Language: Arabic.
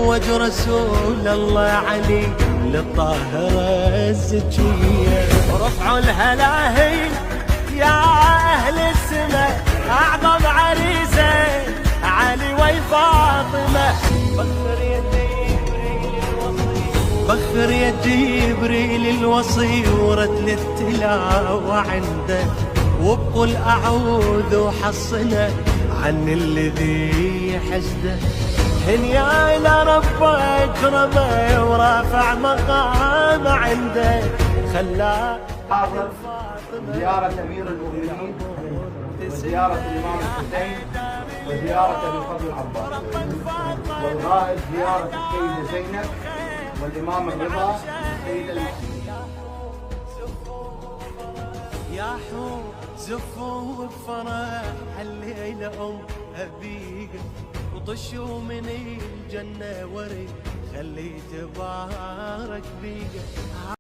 زوج رسول الله علي للطاهرة الزكية. رفعوا الهلاهل يا أهل السماء، أعظم عريسة علي وي فاطمة. بخر يا جبريل الوصي ورتل التلاوة عنده، وبقول أعوذ وحصنا عن الذي حسده. هنيا إلى رب أكرمه ورافع مقام عنده، خلاه زيارة أمير المؤمنين وزيارة الإمام الحسين وزيارة أبي الفضل العباس، والغائب زيارة السيدة زينب والإمام الرضا والسيدة يا حور زفوا بفرح الليلة أم أبيك، وطشوا من الجنة ورد خلي تبارك بيك.